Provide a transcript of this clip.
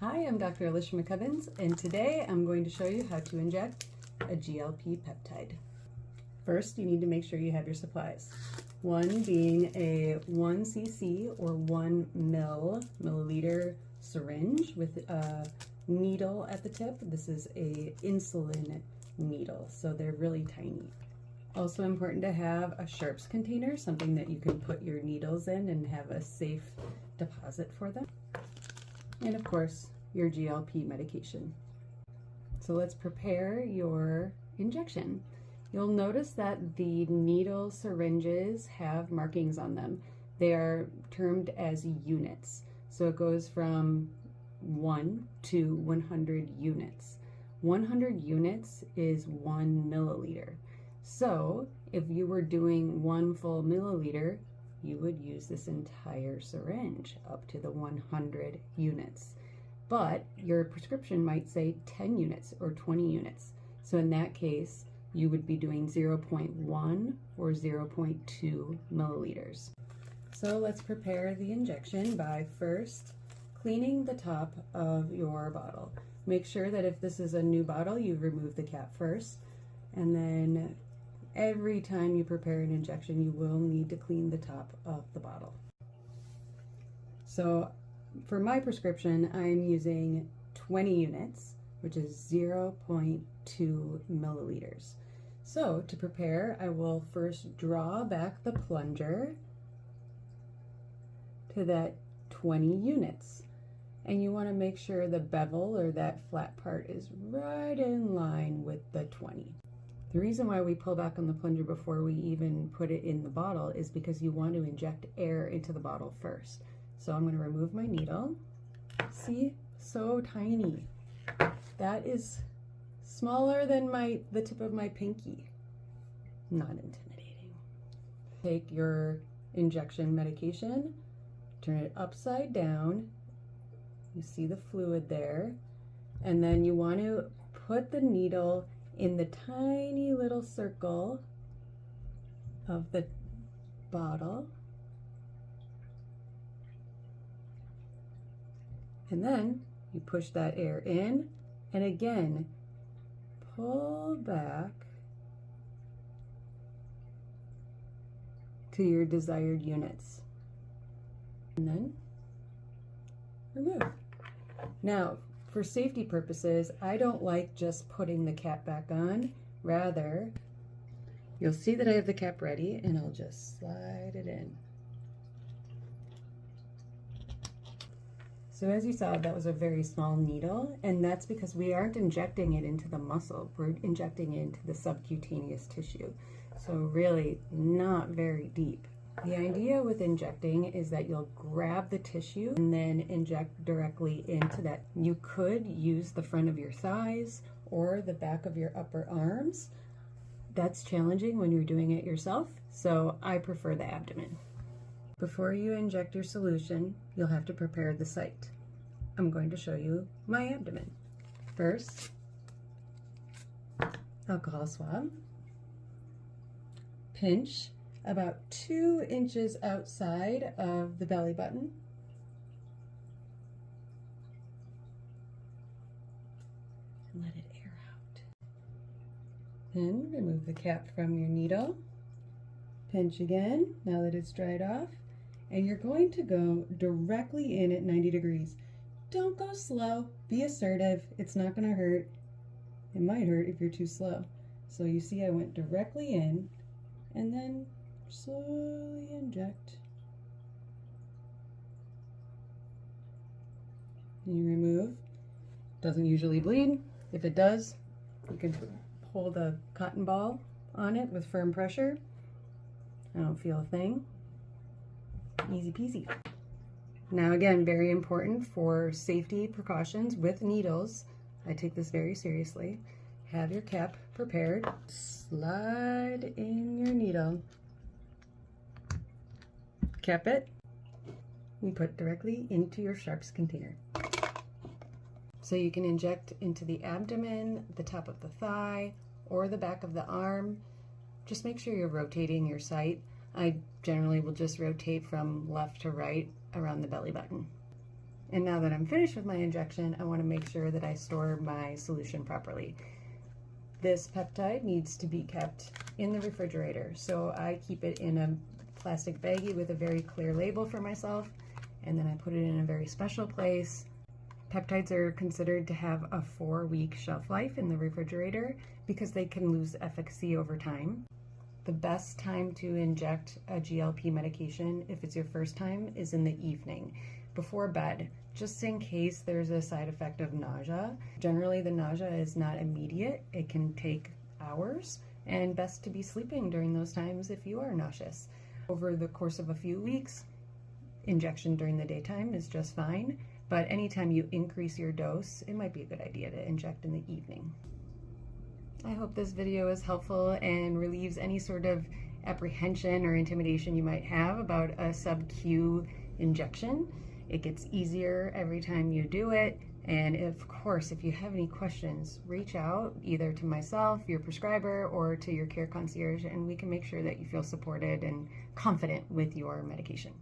Hi, I'm Dr. Alicia McCubbins, and today I'm going to show you how to inject a GLP peptide. First, you need to make sure you have your supplies. One being a 1 cc or 1 milliliter syringe with a needle at the tip. This is a insulin needle, so they're really tiny. Also important to have a sharps container, something that you can put your needles in and have a safe deposit for them. And of course, your GLP medication. So let's prepare your injection. You'll notice that the needle syringes have markings on them. They are termed as units. So it goes from 1 to 100 units. 100 units is 1 milliliter. So if you were doing 1 full milliliter, you would use this entire syringe up to the 100 units. But your prescription might say 10 units or 20 units. So in that case, you would be doing 0.1 or 0.2 milliliters. So let's prepare the injection by first cleaning the top of your bottle. Make sure that if this is a new bottle, you remove the cap first, and then every time you prepare an injection, you will need to clean the top of the bottle. So for my prescription, I'm using 20 units, which is 0.2 milliliters. So to prepare, I will first draw back the plunger to that 20 units. And you want to make sure the bevel or that flat part is right in line with the 20. The reason why we pull back on the plunger before we even put it in the bottle is because you want to inject air into the bottle first. So I'm going to remove my needle. See, so tiny. That is smaller than the tip of my pinky. Not intimidating. Take your injection medication, turn it upside down. You see the fluid there. And then you want to put the needle in the tiny little circle of the bottle. And then you push that air in, and again, pull back to your desired units. And then remove. Now, for safety purposes, I don't like just putting the cap back on. Rather, you'll see that I have the cap ready, and I'll just slide it in. So as you saw, that was a very small needle, and that's because we aren't injecting it into the muscle. We're injecting it into the subcutaneous tissue. So really not very deep. The idea with injecting is that you'll grab the tissue and then inject directly into that. You could use the front of your thighs or the back of your upper arms. That's challenging when you're doing it yourself, so I prefer the abdomen. Before you inject your solution, you'll have to prepare the site. I'm going to show you my abdomen. First, alcohol swab. Pinch about 2 inches outside of the belly button. And let it air out. Then remove the cap from your needle. Pinch again, now that it's dried off. And you're going to go directly in at 90 degrees. Don't go slow, be assertive, it's not gonna hurt. It might hurt if you're too slow. So you see I went directly in and then slowly inject. And you remove. Doesn't usually bleed. If it does, you can hold a cotton ball on it with firm pressure. I don't feel a thing. Easy peasy. Now again, very important for safety precautions with needles. I take this very seriously. Have your cap prepared. Slide in your needle. Cap it. And put directly into your sharps container. So you can inject into the abdomen, the top of the thigh, or the back of the arm. Just make sure you're rotating your site. I generally will just rotate from left to right around the belly button. And now that I'm finished with my injection, I want to make sure that I store my solution properly. This peptide needs to be kept in the refrigerator, so I keep it in a plastic baggie with a very clear label for myself, and then I put it in a very special place. Peptides are considered to have a 4-week shelf life in the refrigerator because they can lose efficacy over time. The best time to inject a GLP medication, if it's your first time, is in the evening, before bed, just in case there's a side effect of nausea. Generally, the nausea is not immediate. It can take hours, and best to be sleeping during those times if you are nauseous. Over the course of a few weeks, injection during the daytime is just fine, but anytime you increase your dose, it might be a good idea to inject in the evening. I hope this video is helpful and relieves any sort of apprehension or intimidation you might have about a sub-Q injection. It gets easier every time you do it, and of course, if you have any questions, reach out either to myself, your prescriber, or to your care concierge, and we can make sure that you feel supported and confident with your medication.